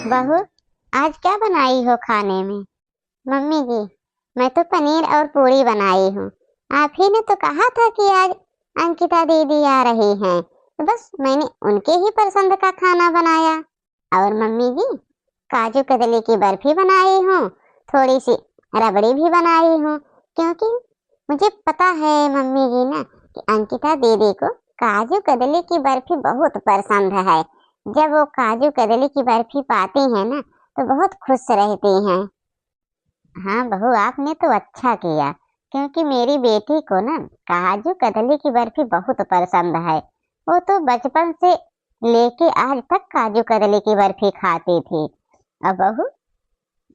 बहू, आज क्या बनाई हो खाने में? मम्मी जी, मैं तो पनीर और पूरी बनाई हूँ। आप ही ने तो कहा था कि आज अंकिता दीदी आ रही हैं, तो बस मैंने उनके ही पसंद का खाना बनाया। और मम्मी जी, काजू कतली की बर्फी बनाई हूँ, थोड़ी सी रबड़ी भी बनाई हूँ, क्योंकि मुझे पता है मम्मी जी ना कि अंकिता दीदी को काजू कतली की बर्फी बहुत पसंद है। जब वो काजू कतली की बर्फी पाती हैं ना तो बहुत खुश रहती हैं। हाँ बहू, आपने तो अच्छा किया, क्योंकि मेरी बेटी को ना काजू कतली की बर्फी बहुत पसंद है। वो तो बचपन से लेके आज तक काजू कतली की बर्फी खाती थी। अब बहू,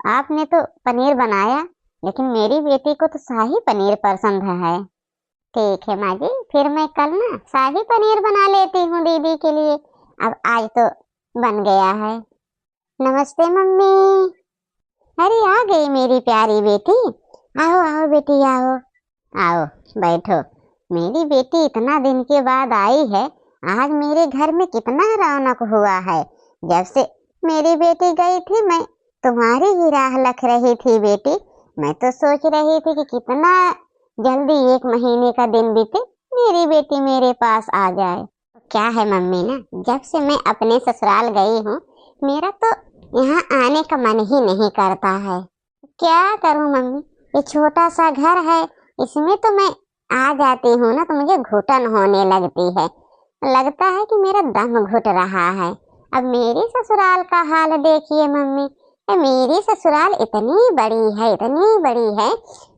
आपने तो पनीर बनाया, लेकिन मेरी बेटी को तो शाही पनीर पसंद है। ठीक है माँ जी, फिर मैं कल ना शाही पनीर बना लेती हूँ दीदी के लिए। अब आज तो बन गया है। नमस्ते मम्मी। अरे आ गई मेरी प्यारी बेटी। आओ आओ बेटी आओ। आओ बैठो। मेरी बेटी इतना दिन के बाद आई है। आज मेरे घर में कितना रौनक हुआ है। जब से मेरी बेटी गई थी मैं तुम्हारी ही राह लख रही थी बेटी। मैं तो सोच रही थी कि कितना जल्दी 1 महीने का दिन बीते, मेरी बेटी मेरे पास आ जाए। क्या है मम्मी ना, जब से मैं अपने ससुराल गई हूँ मेरा तो यहाँ आने का मन ही नहीं करता है। क्या करूँ मम्मी, ये छोटा सा घर है, इसमें तो मैं आ जाती हूँ ना तो मुझे घुटन होने लगती है। लगता है कि मेरा दम घुट रहा है। अब मेरी ससुराल का हाल देखिए मम्मी। मेरी ससुराल इतनी बड़ी है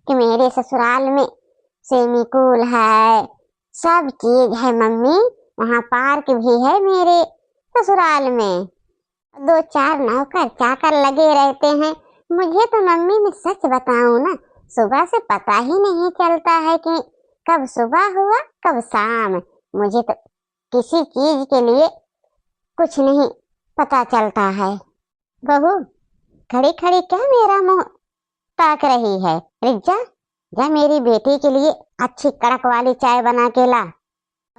कि मेरे ससुराल में स्विमिंग पूल है, सब चीज है मम्मी। वहाँ पार्क भी है मेरे ससुराल में। 2-4 नौकर चाकर लगे रहते हैं। मुझे तो मम्मी मैं सच बताऊं ना, सुबह से पता ही नहीं चलता है कि कब सुबह हुआ कब शाम। मुझे तो किसी चीज के लिए कुछ नहीं पता चलता है। बहू, खड़ी खड़ी क्या मेरा मुंह ताक रही है? रिज्जा, जा मेरी बेटी के लिए अच्छी कड़क वाली चाय बना के ला।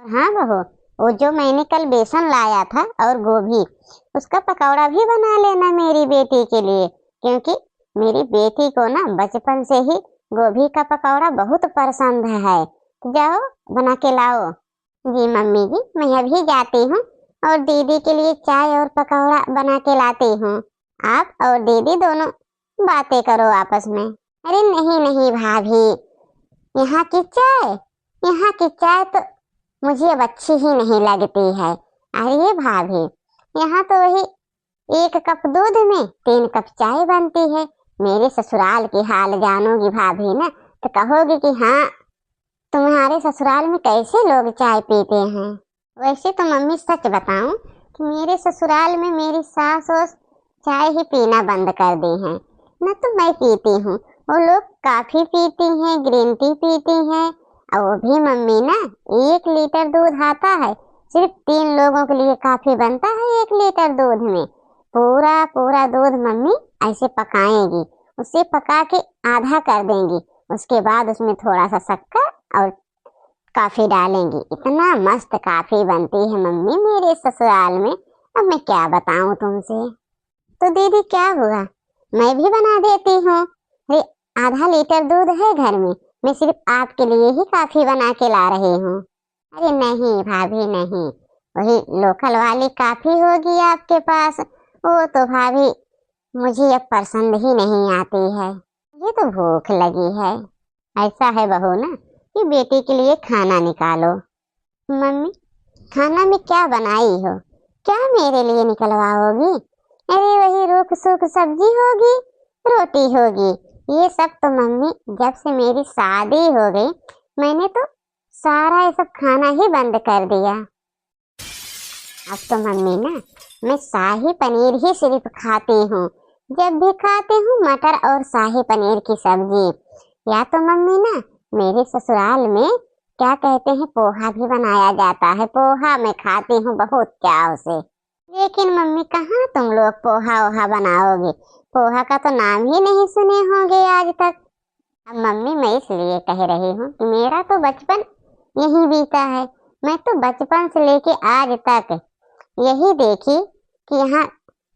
हाँ बहू, वो जो मैंने कल बेसन लाया था और गोभी, उसका पकौड़ा भी बना लेना मेरी बेटी के लिए, क्योंकि मेरी बेटी को ना बचपन से ही गोभी का पकौड़ा बहुत पसंद है। तो जाओ बना के लाओ। जी मम्मी जी, मैं अभी जाती हूँ और दीदी के लिए चाय और पकौड़ा बना के लाती हूँ। आप और दीदी दोनों बातें करो आपस में। अरे नहीं नहीं भाभी, यहाँ की चाय तो मुझे अब अच्छी ही नहीं लगती है। अरे भाभी, यहाँ तो वही 1 कप दूध में 3 कप चाय बनती है। मेरे ससुराल की हाल जानोगी भाभी ना तो कहोगी कि हाँ, तुम्हारे ससुराल में कैसे लोग चाय पीते हैं। वैसे तो मम्मी सच बताऊं कि मेरे ससुराल में मेरी सास और चाय ही पीना बंद कर दी हैं। न तो मैं पीती हूँ, वो लोग कॉफी पीती हैं, ग्रीन टी पीती हैं। और वो भी मम्मी ना 1 लीटर दूध आता है, सिर्फ 3 लोगों के लिए काफी बनता है 1 लीटर दूध में। पूरा दूध मम्मी ऐसे पकाएंगी, उसे पका के आधा कर देंगी, उसके बाद उसमें थोड़ा सा शक्कर और कॉफी डालेंगी। इतना मस्त कॉफी बनती है मम्मी मेरे ससुराल में। अब मैं क्या बताऊं तुमसे। तो दीदी क्या हुआ, मैं भी बना देती हूँ। अरे आधा लीटर दूध है घर में, मैं सिर्फ आपके लिए ही कॉफी बना के ला रही हूँ। अरे नहीं भाभी नहीं, वही लोकल वाली कॉफी होगी आपके पास, वो तो भाभी मुझे अब पसंद ही नहीं आती है। मुझे तो भूख लगी है। ऐसा है बहू ना कि बेटी के लिए खाना निकालो। मम्मी, खाना में क्या बनाई हो, क्या मेरे लिए निकलवाओगी? अरे वही रूख सूख सब्जी होगी, रोटी होगी। ये सब तो मम्मी जब से मेरी शादी हो गई मैंने तो सारा ये सब खाना ही बंद कर दिया। अब तो मम्मी ना मैं शाही पनीर ही सिर्फ खाती हूँ। जब भी खाती हूँ मटर और शाही पनीर की सब्जी। या तो मम्मी ना मेरे ससुराल में क्या कहते हैं, पोहा भी बनाया जाता है। पोहा मैं खाती हूँ बहुत चाव से। लेकिन मम्मी कहाँ तुम लोग पोहा ओहा बनाओगे, पोहा का तो नाम ही नहीं सुने होंगे आज तक। अब मम्मी मैं इसलिए कह रही हूँ कि मेरा तो बचपन यही बीता है। मैं तो बचपन से लेके आज तक यही देखी कि यहाँ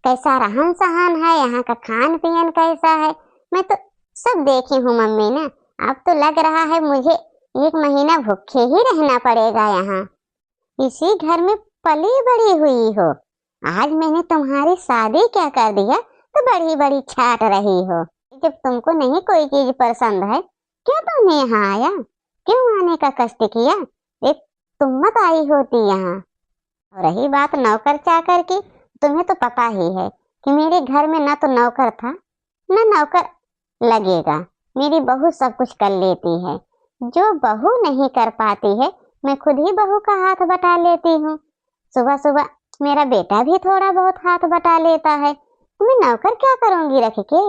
कैसा रहन सहन है, यहाँ का खान पीन कैसा है, मैं तो सब देखी हूँ मम्मी ना। अब तो लग रहा है मुझे 1 महीना भूखे ही रहना पड़ेगा यहाँ। इसी घर में पली बड़ी हुई हो, आज मैंने तुम्हारी शादी क्या कर दिया तो बड़ी बड़ी छाट रही हो। जब तुमको नहीं कोई चीज पसंद है क्यों तुमने यहाँ आया, क्यों आने का कष्ट किया, एक तुम मत आई होती यहाँ। और रही बात नौकर चाकर की, तुम्हें तो पता ही है कि मेरे घर में ना तो नौकर था ना नौकर लगेगा। मेरी बहू सब कुछ कर लेती है, जो बहू नहीं कर पाती है मैं खुद ही बहू का हाथ बटा लेती हूँ। सुबह सुबह मेरा बेटा भी थोड़ा बहुत हाथ बटा लेता है, मैं नौकर क्या करूंगी रख के।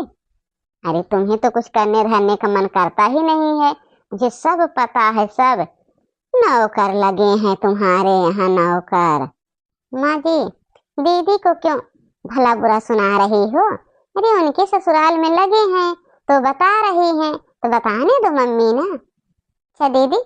अरे तुम्हें तो कुछ करने धरने का मन करता ही नहीं है, मुझे सब पता है, सब नौकर लगे हैं तुम्हारे यहाँ नौकर। माँ जी, दीदी को क्यों भला बुरा सुना रही हो, अरे उनके ससुराल में लगे हैं तो बता रही हैं, तो बताने दो मम्मी ना। अच्छा दीदी,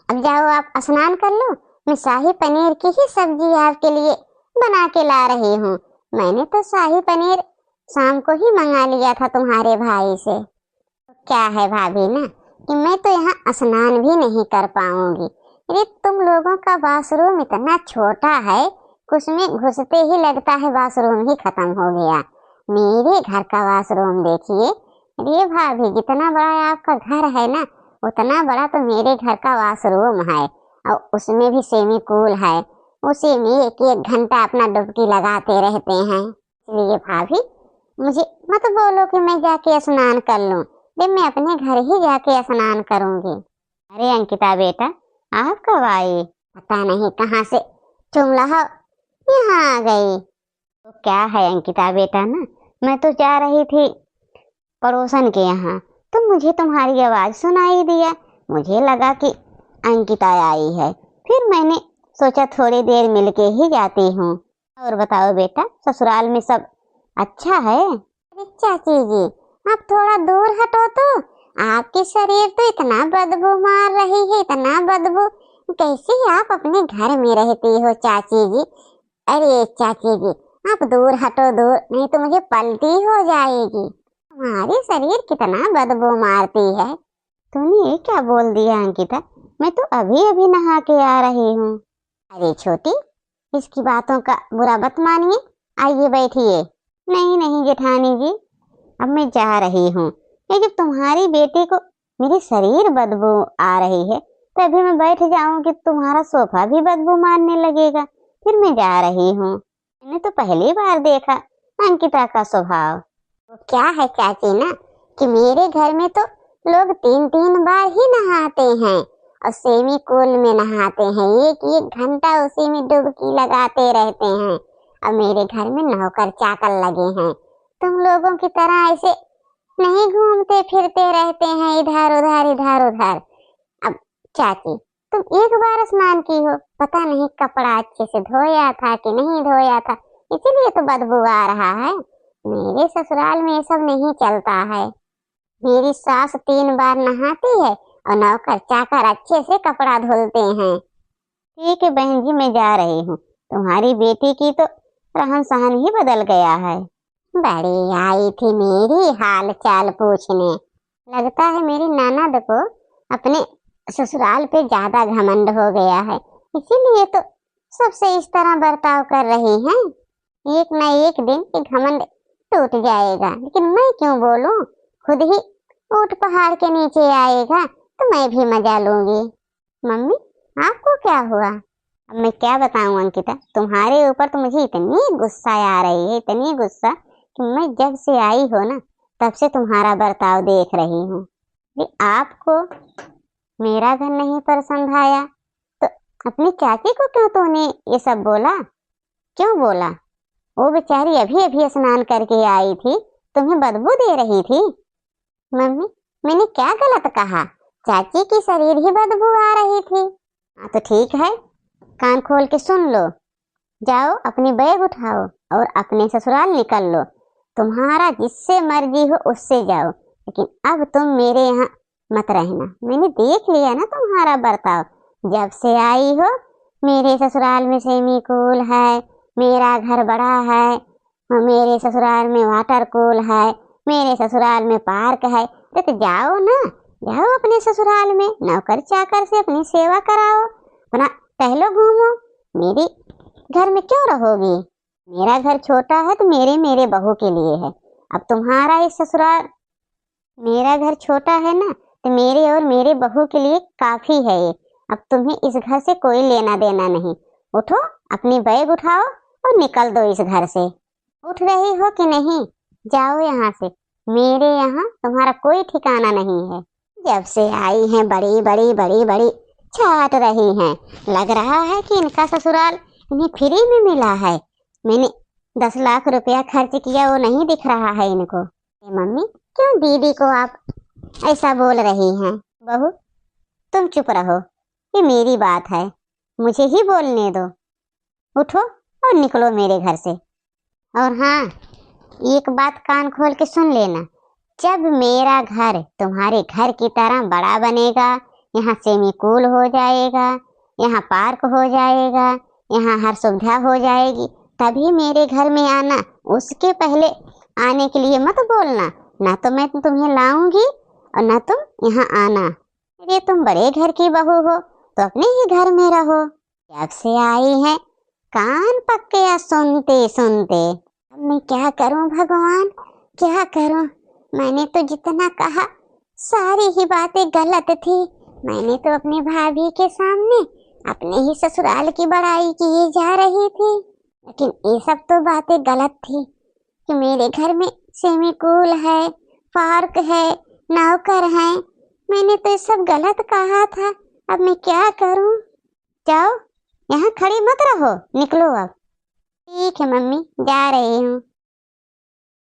अब जाओ आप स्नान कर लो, मैं शाही पनीर की ही सब्जी आपके लिए बना के ला रही हूँ। मैंने तो शाही पनीर शाम को ही मंगा लिया था तुम्हारे भाई से। तो क्या है भाभी ना कि मैं तो यहाँ स्नान भी नहीं कर पाऊंगी। अरे तुम लोगों का वाशरूम इतना छोटा है, उसमें घुसते ही लगता है वाशरूम ही खत्म हो गया। मेरे घर का वाशरूम देखिए, अरे भाभी जितना बड़ा आपका घर है ना उतना बड़ा तो मेरे घर का वाशरूम है, और उसमें भी सेमी कूल है, उसी में एक एक घंटा अपना डुबकी लगाते रहते हैं। इसलिए भाभी मुझे मत बोलो कि मैं जाके स्नान कर लूं, मैं अपने घर ही जाके स्नान करूंगी। अरे अंकिता बेटा, आप कब आई, पता नहीं कहाँ से चुमला यहाँ आ गई। तो क्या है अंकिता बेटा ना, मैं तो जा रही थी पड़ोसन के यहाँ, तो मुझे तुम्हारी आवाज सुनाई दिया, मुझे लगा कि अंकिता आई है, फिर मैंने सोचा थोड़ी देर मिलके ही जाती हूँ। और बताओ बेटा, ससुराल में सब अच्छा है? अरे चाची जी, आप थोड़ा दूर हटो तो, आपके शरीर तो इतना बदबू मार रही है, इतना बदबू, कैसे आप अपने घर में रहती हो चाची जी। अरे चाची जी आप दूर हटो, दूर, नहीं तो मुझे पलटी हो जाएगी। हमारे शरीर कितना बदबू मारती है। तूने ये क्या बोल दिया अंकिता, मैं तो अभी अभी नहा के आ रही हूँ। अरे छोटी, इसकी बातों का बुरा मत मानिए, आइए बैठिए। नहीं नहीं जेठानी जी, अब मैं जा रही हूँ, ये जब तुम्हारी बेटी को मेरी शरीर बदबू आ रही है तो अभी मैं बैठ जाऊंगी, तुम्हारा सोफा भी बदबू मारने लगेगा, फिर मैं जा रही हूँ। मैंने तो पहली बार देखा अंकिता का स्वभाव। तो क्या है चाची ना कि मेरे घर में तो लोग 3-3 बार ही नहाते हैं और सेमी कूल में नहाते हैं, एक एक घंटा उसी में डुबकी लगाते रहते हैं। अब मेरे घर में नौकर चाकर लगे हैं, तुम लोगों की तरह ऐसे नहीं घूमते फिरते रहते हैं इधर उधर इधर उधर। अब चाची तुम एक बार स्नान की हो, पता नहीं कपड़ा अच्छे से धोया था कि नहीं धोया था, इसीलिए तो बदबू आ रहा है। मेरे ससुराल में ये सब नहीं चलता है, मेरी सास 3 बार नहाती है और नौकर चाकर अच्छे से कपड़ा धुलते हैं। ठीक है बहन जी, मैं जा रही हूँ, तुम्हारी बेटी की तो रहन सहन ही बदल गया है। बड़ी आई थी मेरी हाल चाल पूछने, लगता है मेरी ननद को अपने ससुराल पे ज्यादा घमंड हो गया है, इसीलिए तो सबसे इस तरह बर्ताव कर रही हैं। एक न एक दिन ये घमंड टूट जाएगा, लेकिन मैं क्यों बोलूं, खुद ही ऊंट पहाड़ के नीचे आएगा तो मैं भी मजा लूंगी। मम्मी आपको क्या हुआ? अब मैं क्या बताऊं अंकिता, तुम्हारे ऊपर तो मुझे इतनी गुस्सा आ रही है, इतनी गुस्सा कि मैं जब से आई हो ना तब से तुम्हारा बर्ताव देख रही हूँ। आपको मेरा घर नहीं पसंद आया तो अपनी चाची को क्यों तूने ये सब बोला? क्यों बोला? वो बेचारी अभी अभी स्नान करके आई थी, तुम्हें बदबू दे रही थी। मम्मी मैंने क्या गलत कहा? चाची की शरीर ही बदबू आ रही थी। हाँ तो ठीक है, कान खोल के सुन लो, जाओ अपनी बैग उठाओ और अपने ससुराल निकल लो, तुम्हारा जिससे मर्जी हो उससे जाओ, लेकिन अब तुम मेरे यहाँ मत रहना। मैंने देख लिया ना तुम्हारा बर्ताव, जब से आई हो मेरे ससुराल में सेमी कूल है, मेरा घर बड़ा है, मेरे ससुराल में वाटर कूल है, मेरे ससुराल में पार्क है। तो जाओ ना, जाओ अपने ससुराल में, नौकर चाकर से अपनी सेवा कराओ, अपना टहलो घूमो। मेरे घर में क्यों रहोगी? मेरा घर छोटा है तो मेरे बहू के लिए है। अब तुम्हारा इस ससुराल, मेरा घर छोटा है ना, तो मेरे और मेरे बहू के लिए काफी है ये। अब तुम्हें इस घर से कोई लेना देना नहीं। उठो, अपनी बैग उठाओ और निकल दो इस घर से। उठ रही हो कि नहीं? जाओ यहाँ से, मेरे यहाँ तुम्हारा कोई ठिकाना नहीं है। जब से आई हैं बड़ी बड़ी बड़ी बड़ी छाट रही हैं। लग रहा है कि इनका ससुराल इन्हें फ्री में मिला है। मैंने 10 लाख रुपया खर्च किया, वो नहीं दिख रहा है इनको। मम्मी, क्यों दीदी को आप ऐसा बोल रही हैं? बहू, तुम चुप रहो, ये मेरी बात है, मुझे ही बोलने दो। उठो और निकलो मेरे घर से। और हाँ, एक बात कान खोल के सुन लेना, जब मेरा घर तुम्हारे घर की तरह बड़ा बनेगा, यहाँ स्विमिंग पूल हो जाएगा, यहाँ पार्क हो जाएगा, यहाँ हर सुविधा हो जाएगी, तभी मेरे घर में आना। उसके पहले आने के लिए मत बोलना। ना तो मैं तुम्हें लाऊंगी और ना तुम यहाँ आना। ये तुम बड़े घर की बहू हो तो अपने ही घर में रहो। जब से आई हैं कान पक गया सुनते सुनते। अब मैं क्या करूं भगवान, क्या करूं? मैंने तो जितना कहा सारी ही बातें गलत थी। मैंने तो अपनी भाभी के सामने अपने ही ससुराल की बड़ाई की जा रही थी, लेकिन ये सब तो बातें गलत थी कि मेरे घर में स्विमिंग पूल है, पार्क है, नौकर है। मैंने तो ये सब गलत कहा था। अब मैं क्या करूं? जाओ, यहाँ खड़ी मत रहो, निकलो अब। ठीक है मम्मी, जा रही हूँ।